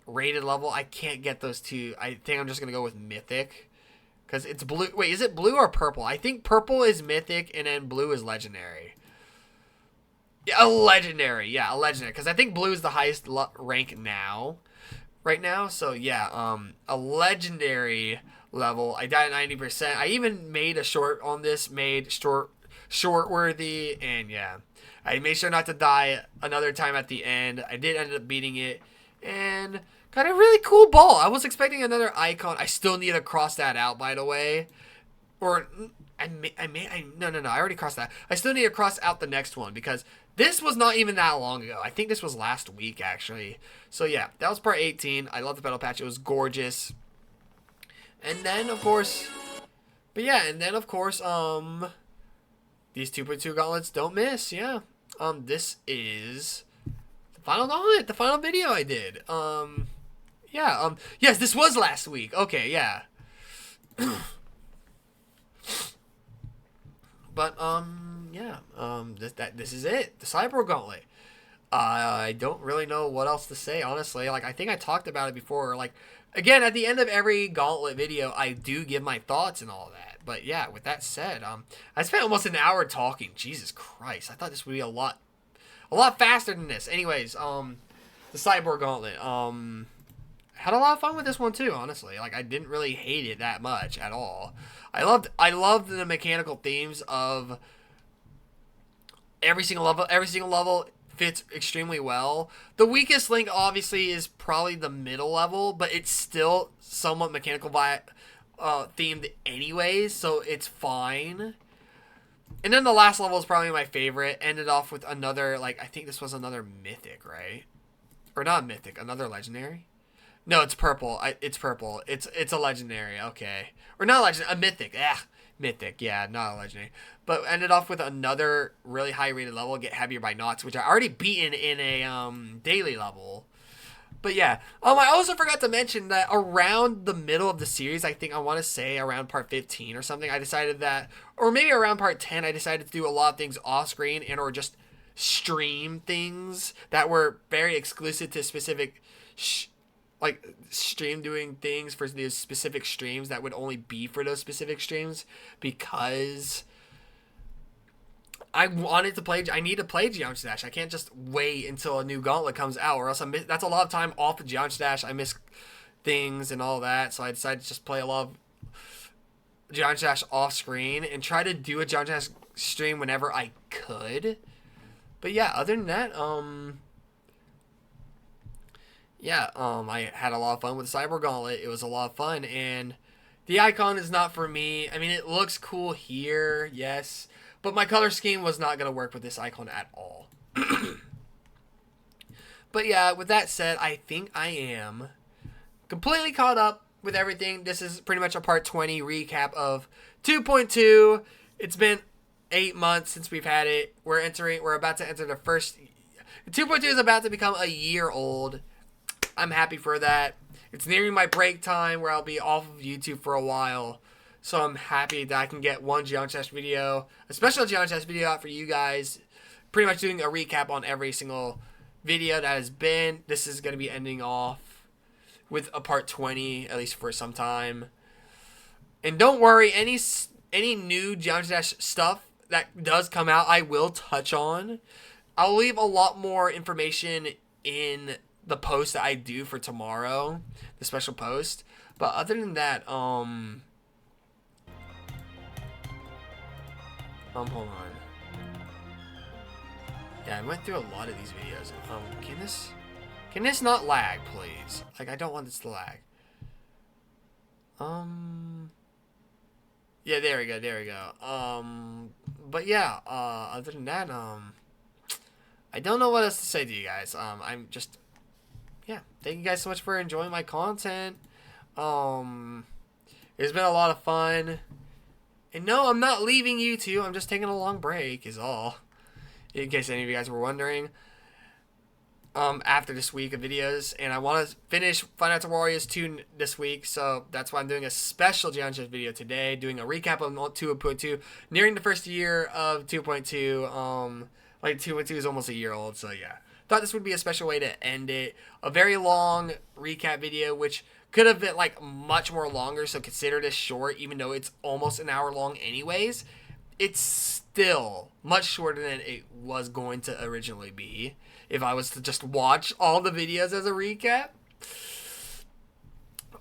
rated level. I can't get those two. I think I'm just going to go with mythic, because it's blue. Wait, is it blue or purple? I think purple is mythic, and then blue is legendary. Yeah, a legendary. Yeah, a legendary. Because I think blue is the highest rank now. Right now. So, yeah. A legendary level. I died at 90%. I even made a short on this. Made short worthy. And, yeah. I made sure not to die another time at the end. I did end up beating it. And got a really cool ball. I was expecting another icon. I still need to cross that out, by the way. Or... no, I already crossed that. I still need to cross out the next one because this was not even that long ago. I think this was last week, actually. So, yeah, that was part 18. I love the Petal Patch. It was gorgeous. And then, of course, But yeah, and then of course, these 2.2 gauntlets don't miss. Yeah. This is the final gauntlet, the final video I did. Yeah. Yes, this was last week. Okay, yeah. But yeah. This is it. The Cyborg Gauntlet. I don't really know what else to say, honestly. Like, I think I talked about it before. Like, again, at the end of every Gauntlet video, I do give my thoughts and all that. But yeah, with that said, I spent almost an hour talking. Jesus Christ, I thought this would be a lot faster than this. Anyways, the Cyborg Gauntlet. Had a lot of fun with this one too, honestly. Like, I didn't really hate it that much at all. I loved the mechanical themes of every single level. Every single level fits extremely well. The weakest link, obviously, is probably the middle level, but it's still somewhat mechanical themed anyways, so it's fine. And then the last level is probably my favorite. Ended off with another, like, I think this was another mythic, right? Or not mythic, another legendary? No, it's purple. It's purple. It's a legendary, okay. Or not a legendary, a mythic. Mythic, yeah, not a legendary. But ended off with another really high rated level, Get Heavier by Knots, which I already beaten in a daily level. But yeah, I also forgot to mention that around the middle of the series, I think I want to say around part 15 or something, I decided that, or maybe around part 10, I decided to do a lot of things off screen and or just stream things that were very exclusive to specific like stream doing things for these specific streams that would only be for those specific streams, because I need to play Geometry Dash. I can't just wait until a new Gauntlet comes out, or else that's a lot of time off of Geometry Dash. I miss things and all that, so I decided to just play a lot of Geometry Dash off screen and try to do a Geometry Dash stream whenever I could. But yeah, other than that, I had a lot of fun with the Cyborg Gauntlet. It was a lot of fun, and the icon is not for me. I mean, it looks cool here, yes, but my color scheme was not going to work with this icon at all. But yeah, with that said, I think I am completely caught up with everything. This is pretty much a part 20 recap of 2.2. It's been 8 months since we've had it. We're about to enter the first. 2.2 is about to become a year old. I'm happy for that. It's nearing my break time where I'll be off of YouTube for a while. So I'm happy that I can get one Geometry Dash video, a special Geometry Dash video out for you guys. Pretty much doing a recap on every single video that has been. This is going to be ending off with a part 20, at least for some time. And don't worry, any new Geometry Dash stuff that does come out, I will touch on. I'll leave a lot more information in the post that I do for tomorrow, the special post. But other than that, hold on. Yeah, I went through a lot of these videos. Can this not lag, please? Like, I don't want this to lag. Yeah, there we go. But yeah, other than that, I don't know what else to say to you guys. I'm just, yeah, thank you guys so much for enjoying my content. It's been a lot of fun. And no, I'm not leaving YouTube. I'm just taking a long break is all. In case any of you guys were wondering. After this week of videos. And I want to finish Final Fantasy Warriors 2 this week. So that's why I'm doing a special Geometry Dash video today. Doing a recap of 2.2. Nearing the first year of 2.2. Like 2.2 is almost a year old. So yeah. Thought this would be a special way to end it. A very long recap video, which could have been like much more longer, so consider this short, even though it's almost an hour long anyways. It's still much shorter than it was going to originally be if I was to just watch all the videos as a recap.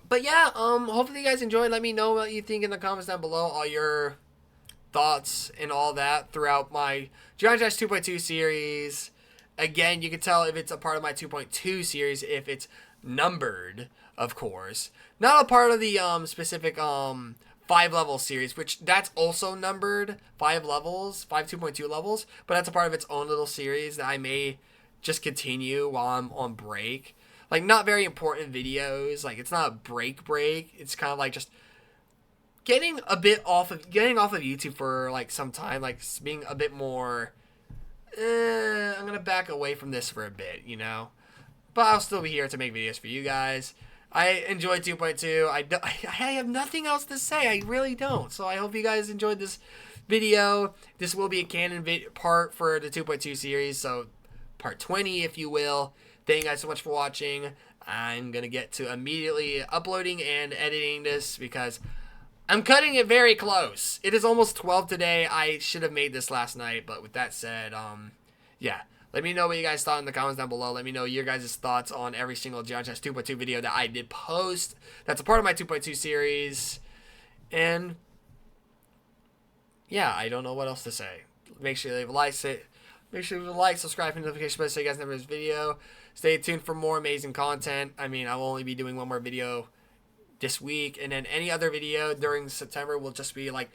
But yeah, hopefully you guys enjoyed. Let me know what you think in the comments down below, all your thoughts and all that throughout my Geometry Dash 2.2 series. Again, you can tell if it's a part of my 2.2 series if it's numbered, of course. Not a part of the specific 5-level series, which that's also numbered, 5 levels, 5 2.2 levels, but that's a part of its own little series that I may just continue while I'm on break. Like, not very important videos. Like, it's not a break. It's kind of like just getting off of YouTube for like some time, like being a bit more. I'm gonna back away from this for a bit, you know. But I'll still be here to make videos for you guys. I enjoyed 2.2. I have nothing else to say. I really don't. So I hope you guys enjoyed this video. This will be a canon part for the 2.2 series. So part 20, if you will. Thank you guys so much for watching. I'm going to get to immediately uploading and editing this because I'm cutting it very close. It is almost 12 today. I should have made this last night. But with that said, yeah. Let me know what you guys thought in the comments down below. Let me know your guys' thoughts on every single GeoGests 2.2 video that I did post. That's a part of my 2.2 series. And yeah, I don't know what else to say. Make sure you leave a like, subscribe, and notification bell so you guys never miss a video. Stay tuned for more amazing content. I mean, I will only be doing one more video this week, and then any other video during September will just be like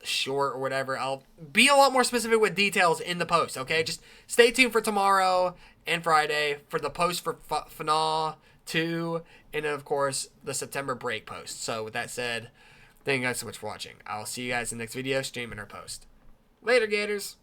short or whatever. I'll be a lot more specific with details in the post, okay? Just stay tuned for tomorrow and Friday for the post for FNAF 2, and then of course the September break post. So with that said, thank you guys so much for watching. I'll see you guys in the next video, stream, and or post. Later, Gators!